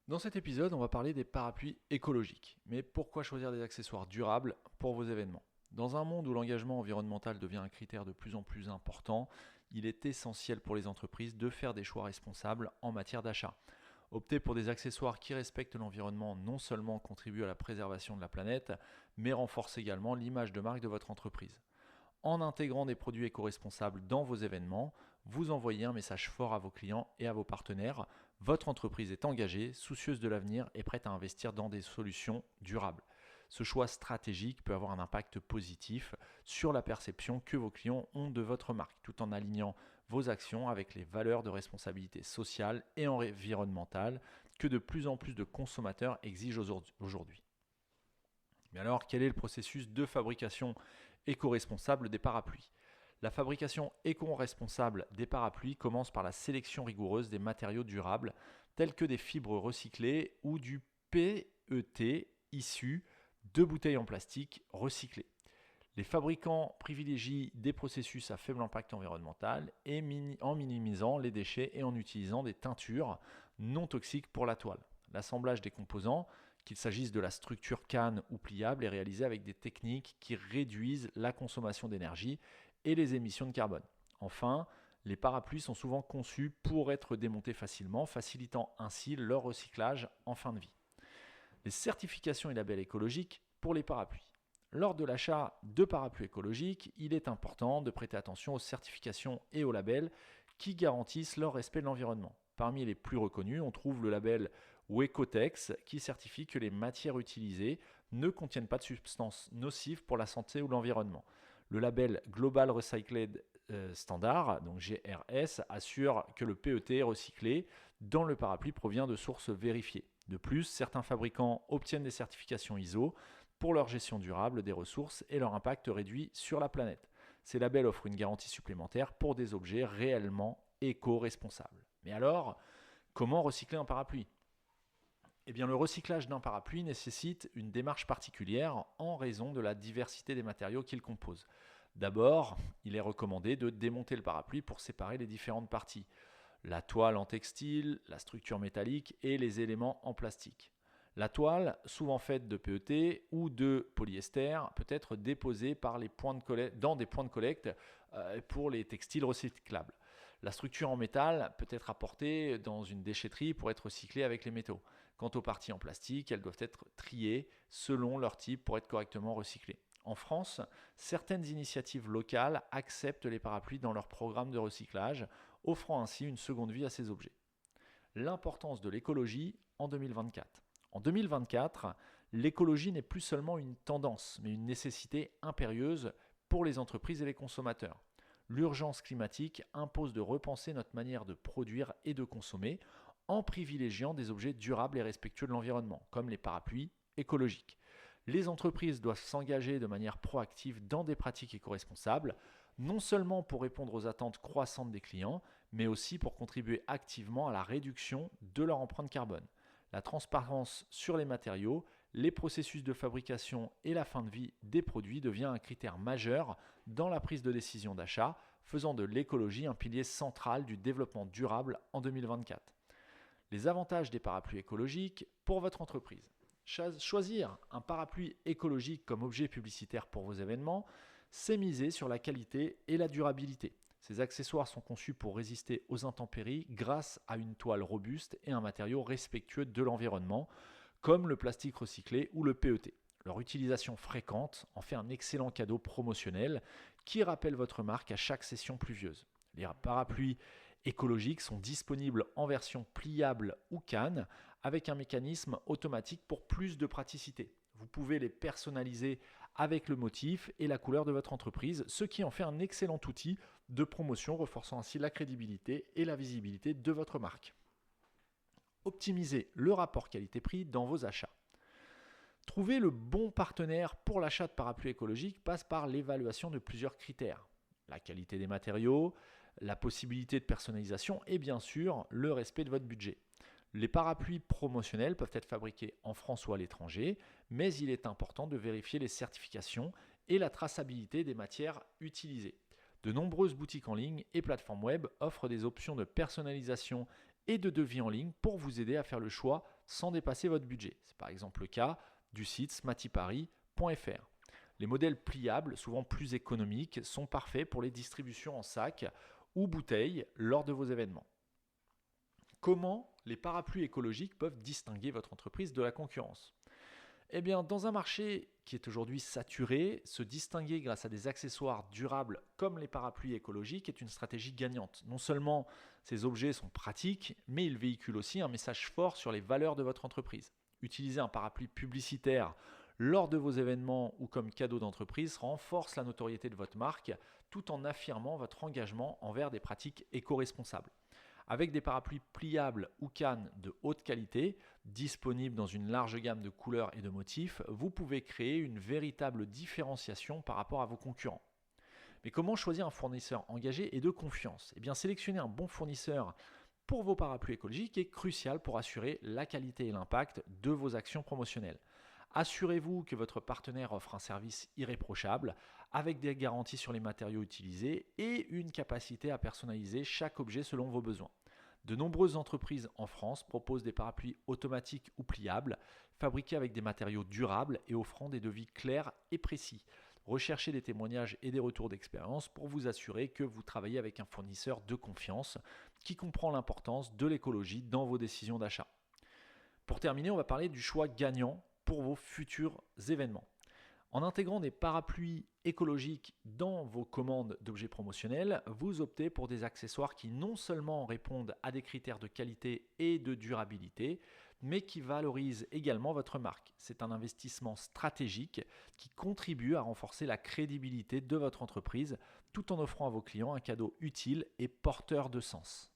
Dans cet épisode, on va parler des parapluies écologiques. Mais pourquoi choisir des accessoires durables pour vos événements? Dans un monde où l'engagement environnemental devient un critère de plus en plus important, il est essentiel pour les entreprises de faire des choix responsables en matière d'achat. Opter pour des accessoires qui respectent l'environnement non seulement contribue à la préservation de la planète, mais renforce également l'image de marque de votre entreprise. En intégrant des produits éco-responsables dans vos événements, vous envoyez un message fort à vos clients et à vos partenaires. Votre entreprise est engagée, soucieuse de l'avenir et prête à investir dans des solutions durables. Ce choix stratégique peut avoir un impact positif sur la perception que vos clients ont de votre marque, tout en alignant vos actions avec les valeurs de responsabilité sociale et environnementale que de plus en plus de consommateurs exigent aujourd'hui. Mais alors, quel est le processus de fabrication éco-responsable des parapluies? La fabrication éco-responsable des parapluies commence par la sélection rigoureuse des matériaux durables, tels que des fibres recyclées ou du PET issu de bouteilles en plastique recyclées. Les fabricants privilégient des processus à faible impact environnemental et en minimisant les déchets et en utilisant des teintures non toxiques pour la toile. L'assemblage des composants, qu'il s'agisse de la structure canne ou pliable, est réalisé avec des techniques qui réduisent la consommation d'énergie et les émissions de carbone. Enfin, les parapluies sont souvent conçus pour être démontés facilement, facilitant ainsi leur recyclage en fin de vie. Les certifications et labels écologiques pour les parapluies. Lors de l'achat de parapluies écologiques, il est important de prêter attention aux certifications et aux labels qui garantissent leur respect de l'environnement. Parmi les plus reconnus, on trouve le label Wecotex qui certifie que les matières utilisées ne contiennent pas de substances nocives pour la santé ou l'environnement. Le label Global Recycled Standard, donc GRS, assure que le PET recyclé dans le parapluie provient de sources vérifiées. De plus, certains fabricants obtiennent des certifications ISO pour leur gestion durable des ressources et leur impact réduit sur la planète. Ces labels offrent une garantie supplémentaire pour des objets réellement éco-responsables. Mais alors, comment recycler un parapluie? Eh bien, le recyclage d'un parapluie nécessite une démarche particulière en raison de la diversité des matériaux qu'il compose. D'abord, il est recommandé de démonter le parapluie pour séparer les différentes parties: la toile en textile, la structure métallique et les éléments en plastique. La toile, souvent faite de PET ou de polyester, peut être déposée dans des points de collecte pour les textiles recyclables. La structure en métal peut être apportée dans une déchetterie pour être recyclée avec les métaux. Quant aux parties en plastique, elles doivent être triées selon leur type pour être correctement recyclées. En France, certaines initiatives locales acceptent les parapluies dans leur programme de recyclage, offrant ainsi une seconde vie à ces objets. L'importance de l'écologie en 2024. En 2024, l'écologie n'est plus seulement une tendance, mais une nécessité impérieuse pour les entreprises et les consommateurs. L'urgence climatique impose de repenser notre manière de produire et de consommer en privilégiant des objets durables et respectueux de l'environnement, comme les parapluies écologiques. Les entreprises doivent s'engager de manière proactive dans des pratiques éco-responsables, non seulement pour répondre aux attentes croissantes des clients, mais aussi pour contribuer activement à la réduction de leur empreinte carbone. La transparence sur les matériaux, les processus de fabrication et la fin de vie des produits devient un critère majeur dans la prise de décision d'achat, faisant de l'écologie un pilier central du développement durable en 2024. Les avantages des parapluies écologiques pour votre entreprise. Choisir un parapluie écologique comme objet publicitaire pour vos événements, c'est miser sur la qualité et la durabilité. Ces accessoires sont conçus pour résister aux intempéries grâce à une toile robuste et un matériau respectueux de l'environnement, comme le plastique recyclé ou le PET. Leur utilisation fréquente en fait un excellent cadeau promotionnel qui rappelle votre marque à chaque session pluvieuse. Les parapluies écologiques sont disponibles en version pliable ou canne avec un mécanisme automatique pour plus de praticité. Vous pouvez les personnaliser avec le motif et la couleur de votre entreprise, ce qui en fait un excellent outil de promotion, renforçant ainsi la crédibilité et la visibilité de votre marque. Optimisez le rapport qualité-prix dans vos achats. Trouver le bon partenaire pour l'achat de parapluies écologiques passe par l'évaluation de plusieurs critères: la qualité des matériaux, la possibilité de personnalisation et bien sûr le respect de votre budget. Les parapluies promotionnels peuvent être fabriqués en France ou à l'étranger, mais il est important de vérifier les certifications et la traçabilité des matières utilisées. De nombreuses boutiques en ligne et plateformes web offrent des options de personnalisation et de devis en ligne pour vous aider à faire le choix sans dépasser votre budget. C'est par exemple le cas du site smatipari.fr. Les modèles pliables, souvent plus économiques, sont parfaits pour les distributions en sac ou bouteilles lors de vos événements. Comment les parapluies écologiques peuvent distinguer votre entreprise de la concurrence ? Eh bien, dans un marché qui est aujourd'hui saturé, se distinguer grâce à des accessoires durables comme les parapluies écologiques est une stratégie gagnante. Non seulement ces objets sont pratiques, mais ils véhiculent aussi un message fort sur les valeurs de votre entreprise. Utiliser un parapluie publicitaire lors de vos événements ou comme cadeau d'entreprise renforce la notoriété de votre marque tout en affirmant votre engagement envers des pratiques éco-responsables. Avec des parapluies pliables ou cannes de haute qualité, disponibles dans une large gamme de couleurs et de motifs, vous pouvez créer une véritable différenciation par rapport à vos concurrents. Mais comment choisir un fournisseur engagé et de confiance ? Eh bien, sélectionner un bon fournisseur pour vos parapluies écologiques est crucial pour assurer la qualité et l'impact de vos actions promotionnelles. Assurez-vous que votre partenaire offre un service irréprochable avec des garanties sur les matériaux utilisés et une capacité à personnaliser chaque objet selon vos besoins. De nombreuses entreprises en France proposent des parapluies automatiques ou pliables, fabriqués avec des matériaux durables et offrant des devis clairs et précis. Recherchez des témoignages et des retours d'expérience pour vous assurer que vous travaillez avec un fournisseur de confiance qui comprend l'importance de l'écologie dans vos décisions d'achat. Pour terminer, on va parler du choix gagnant pour vos futurs événements. En intégrant des parapluies écologiques dans vos commandes d'objets promotionnels, vous optez pour des accessoires qui non seulement répondent à des critères de qualité et de durabilité, mais qui valorisent également votre marque. C'est un investissement stratégique qui contribue à renforcer la crédibilité de votre entreprise tout en offrant à vos clients un cadeau utile et porteur de sens.